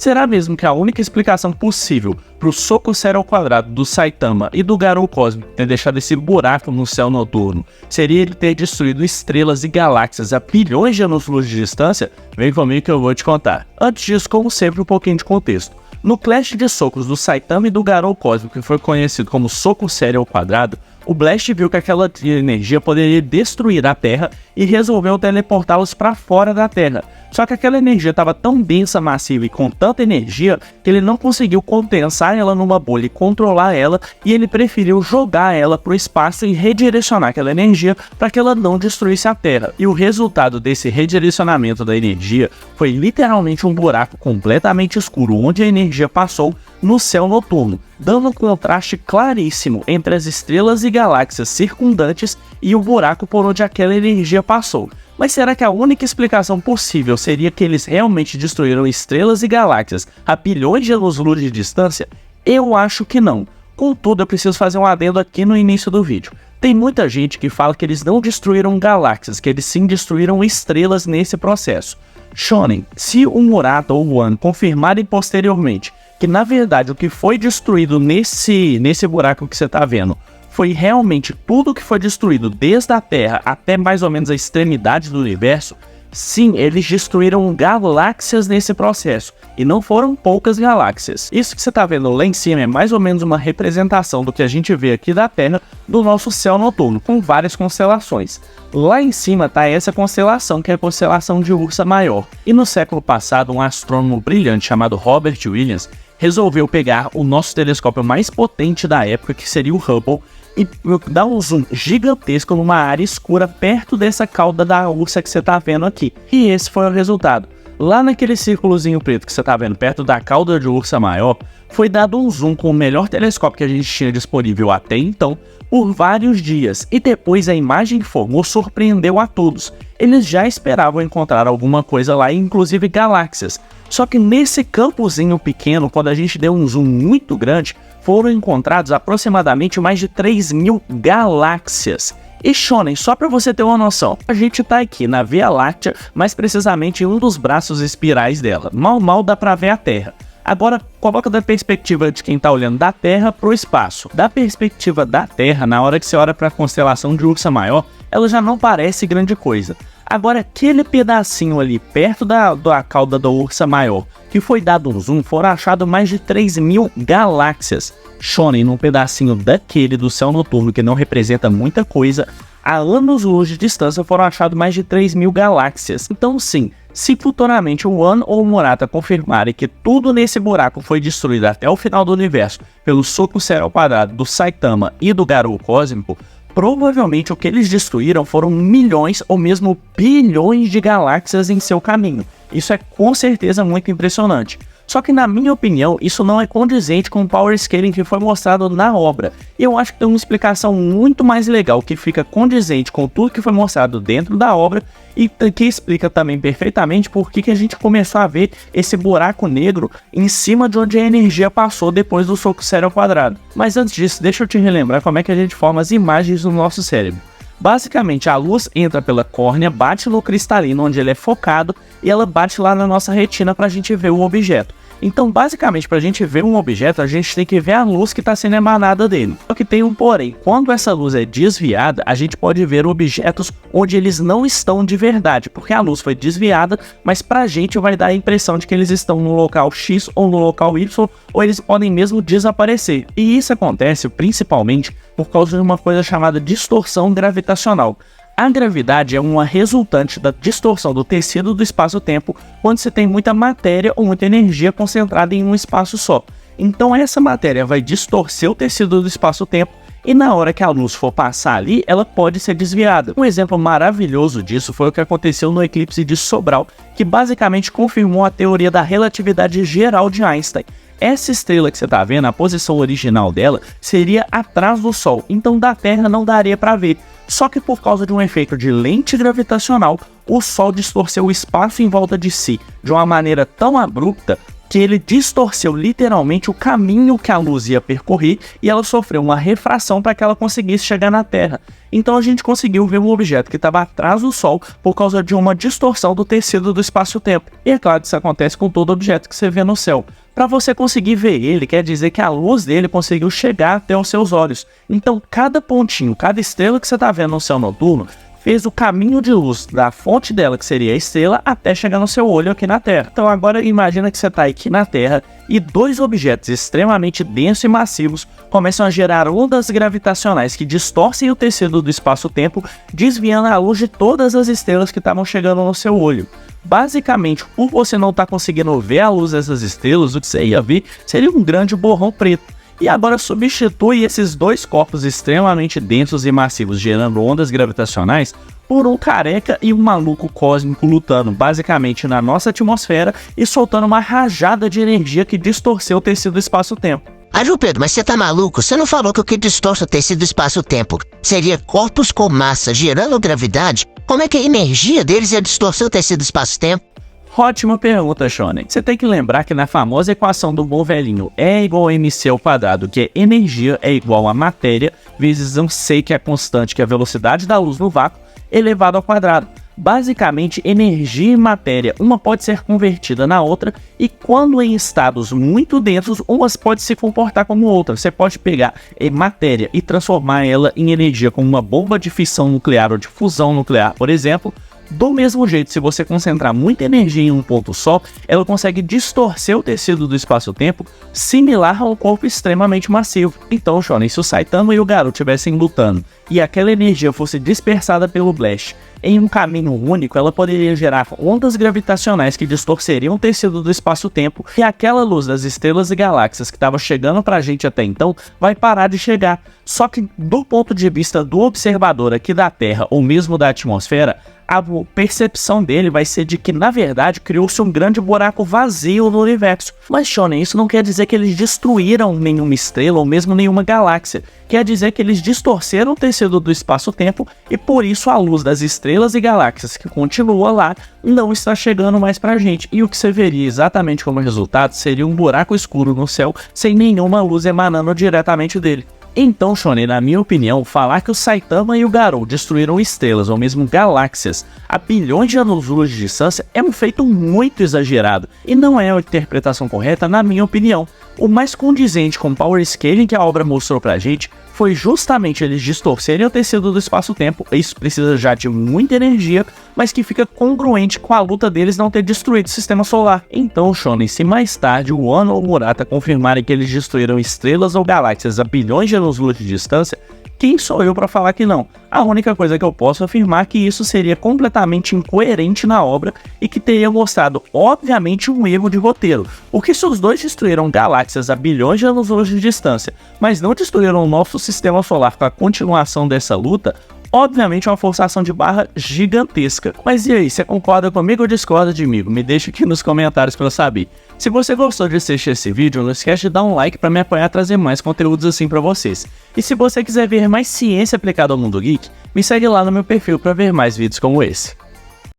Será mesmo que a única explicação possível para o soco Cera ao quadrado do Saitama e do Garou Cósmico ter deixado esse buraco no céu noturno seria ele ter destruído estrelas e galáxias a bilhões de anos-luz de distância? Vem comigo que eu vou te contar. Antes disso, como sempre, um pouquinho de contexto. No clash de socos do Saitama e do Garou Cósmico, que foi conhecido como soco Cera ao quadrado, o Blast viu que aquela energia poderia destruir a Terra e resolveu teleportá-los para fora da Terra. Só que aquela energia estava tão densa, massiva e com tanta energia que ele não conseguiu condensar ela numa bolha e controlar ela, e ele preferiu jogar ela para o espaço e redirecionar aquela energia para que ela não destruísse a Terra. E o resultado desse redirecionamento da energia foi literalmente um buraco completamente escuro onde a energia passou no céu noturno, dando um contraste claríssimo entre as estrelas e galáxias circundantes e o buraco por onde aquela energia passou. Mas será que a única explicação possível seria que eles realmente destruíram estrelas e galáxias a bilhões de anos-luz de distância? Eu acho que não. Contudo, eu preciso fazer um adendo aqui no início do vídeo. Tem muita gente que fala que eles não destruíram galáxias, que eles sim destruíram estrelas nesse processo. Shonen, se o Murata ou o One confirmarem posteriormente que na verdade o que foi destruído nesse buraco que você está vendo foi realmente tudo que foi destruído desde a Terra até mais ou menos a extremidade do universo, sim, eles destruíram galáxias nesse processo, e não foram poucas galáxias. Isso que você está vendo lá em cima é mais ou menos uma representação do que a gente vê aqui da Terra, do nosso céu noturno, com várias constelações. Lá em cima está essa constelação, que é a constelação de Ursa Maior. E no século passado, um astrônomo brilhante chamado Robert Williams resolveu pegar o nosso telescópio mais potente da época, que seria o Hubble, e dar um zoom gigantesco numa área escura perto dessa cauda da ursa que você está vendo aqui. E esse foi o resultado. Lá naquele círculozinho preto que você está vendo perto da cauda de ursa maior, foi dado um zoom com o melhor telescópio que a gente tinha disponível até então, por vários dias, e depois a imagem que formou surpreendeu a todos. Eles já esperavam encontrar alguma coisa lá, inclusive galáxias. Só que nesse campozinho pequeno, quando a gente deu um zoom muito grande, foram encontrados aproximadamente mais de 3.000 galáxias. E Shonen, só para você ter uma noção, a gente tá aqui na Via Láctea, mais precisamente em um dos braços espirais dela. Mal dá para ver a Terra. Agora, coloca da perspectiva de quem está olhando da Terra para o espaço. Da perspectiva da Terra, na hora que você olha para a constelação de Ursa Maior, ela já não parece grande coisa. Agora, aquele pedacinho ali, perto da cauda da Ursa Maior, que foi dado um zoom, foram achados mais de 3.000 galáxias. Shonen, num pedacinho daquele do céu noturno, que não representa muita coisa, a anos-luz de distância foram achados mais de 3.000 galáxias. Então sim, se futuramente o One ou o Murata confirmarem que tudo nesse buraco foi destruído até o final do universo pelo soco Cera ao quadrado do Saitama e do Garou Cósmico, provavelmente o que eles destruíram foram milhões ou mesmo bilhões de galáxias em seu caminho. Isso é com certeza muito impressionante. Só que na minha opinião, isso não é condizente com o power scaling que foi mostrado na obra. E eu acho que tem uma explicação muito mais legal que fica condizente com tudo que foi mostrado dentro da obra e que explica também perfeitamente por que a gente começou a ver esse buraco negro em cima de onde a energia passou depois do soco Cera ao quadrado. Mas antes disso, deixa eu te relembrar como é que a gente forma as imagens no nosso cérebro. Basicamente, a luz entra pela córnea, bate no cristalino onde ele é focado e ela bate lá na nossa retina para a gente ver o objeto. Então, basicamente, para a gente ver um objeto, a gente tem que ver a luz que está sendo emanada dele. Só que tem um porém, quando essa luz é desviada, a gente pode ver objetos onde eles não estão de verdade, porque a luz foi desviada, mas para a gente vai dar a impressão de que eles estão no local X ou no local Y, ou eles podem mesmo desaparecer. E isso acontece principalmente por causa de uma coisa chamada distorção gravitacional. A gravidade é uma resultante da distorção do tecido do espaço-tempo quando você tem muita matéria ou muita energia concentrada em um espaço só. Então essa matéria vai distorcer o tecido do espaço-tempo e na hora que a luz for passar ali, ela pode ser desviada. Um exemplo maravilhoso disso foi o que aconteceu no eclipse de Sobral, que basicamente confirmou a teoria da relatividade geral de Einstein. Essa estrela que você está vendo, a posição original dela, seria atrás do Sol, então da Terra não daria para ver. Só que por causa de um efeito de lente gravitacional, o Sol distorceu o espaço em volta de si de uma maneira tão abrupta, que ele distorceu literalmente o caminho que a luz ia percorrer e ela sofreu uma refração para que ela conseguisse chegar na Terra. Então a gente conseguiu ver um objeto que estava atrás do Sol por causa de uma distorção do tecido do espaço-tempo. E é claro que isso acontece com todo objeto que você vê no céu. Para você conseguir ver ele, quer dizer que a luz dele conseguiu chegar até os seus olhos. Então cada pontinho, cada estrela que você está vendo no céu noturno, fez o caminho de luz da fonte dela, que seria a estrela, até chegar no seu olho aqui na Terra. Então agora imagina que você está aqui na Terra e dois objetos extremamente densos e massivos começam a gerar ondas gravitacionais que distorcem o tecido do espaço-tempo, desviando a luz de todas as estrelas que estavam chegando no seu olho. Basicamente, por você não estar conseguindo ver a luz dessas estrelas, o que você ia ver seria um grande borrão preto. E agora substitui esses dois corpos extremamente densos e massivos gerando ondas gravitacionais por um careca e um maluco cósmico lutando basicamente na nossa atmosfera e soltando uma rajada de energia que distorceu o tecido do espaço-tempo. João Pedro, mas você tá maluco? Você não falou que o que distorce o tecido do espaço-tempo seria corpos com massa gerando gravidade? Como é que a energia deles ia distorcer o tecido do espaço-tempo? Ótima pergunta, Shonen. Você tem que lembrar que na famosa equação do bom velhinho E igual a mc ao quadrado, que é energia é igual a matéria, vezes um C, que é a constante, que é a velocidade da luz no vácuo, elevado ao quadrado. Basicamente, energia e matéria, uma pode ser convertida na outra, e quando em estados muito densos, umas pode se comportar como outra. Você pode pegar matéria e transformar ela em energia, como uma bomba de fissão nuclear ou de fusão nuclear, por exemplo. Do mesmo jeito, se você concentrar muita energia em um ponto só, ela consegue distorcer o tecido do espaço-tempo, similar a um corpo extremamente massivo. Então, Shonen, se o Saitama e o Garou estivessem lutando e aquela energia fosse dispersada pelo Blast em um caminho único, ela poderia gerar ondas gravitacionais que distorceriam o tecido do espaço-tempo, e aquela luz das estrelas e galáxias que estava chegando pra gente até então vai parar de chegar. Só que do ponto de vista do observador aqui da Terra, ou mesmo da atmosfera, a percepção dele vai ser de que, na verdade, criou-se um grande buraco vazio no universo. Mas, Shonen, isso não quer dizer que eles destruíram nenhuma estrela ou mesmo nenhuma galáxia. Quer dizer que eles distorceram o tecido do espaço-tempo e, por isso, a luz das estrelas e galáxias que continua lá não está chegando mais pra gente. E o que você veria exatamente como resultado seria um buraco escuro no céu sem nenhuma luz emanando diretamente dele. Então, Shonen, na minha opinião, falar que o Saitama e o Garou destruíram estrelas ou mesmo galáxias a bilhões de anos-luz de distância é um feito muito exagerado e não é a interpretação correta, na minha opinião. O mais condizente com o power scaling que a obra mostrou pra gente foi justamente eles distorcerem o tecido do espaço-tempo. Isso precisa já de muita energia, mas que fica congruente com a luta deles não ter destruído o sistema solar. Então, Shonen, se mais tarde o Wano ou o Murata confirmarem que eles destruíram estrelas ou galáxias a bilhões de anos-luz de distância, quem sou eu para falar que não? A única coisa que eu posso afirmar é que isso seria completamente incoerente na obra e que teria mostrado, obviamente, um erro de roteiro. Porque se os dois destruíram galáxias a bilhões de anos-luz de distância, mas não destruíram o nosso sistema solar com a continuação dessa luta, obviamente é uma forçação de barra gigantesca. Mas e aí, você concorda comigo ou discorda de mim? Me deixa aqui nos comentários para eu saber. Se você gostou de assistir esse vídeo, não esquece de dar um like para me apoiar a trazer mais conteúdos assim para vocês. E se você quiser ver mais ciência aplicada ao mundo geek, me segue lá no meu perfil para ver mais vídeos como esse.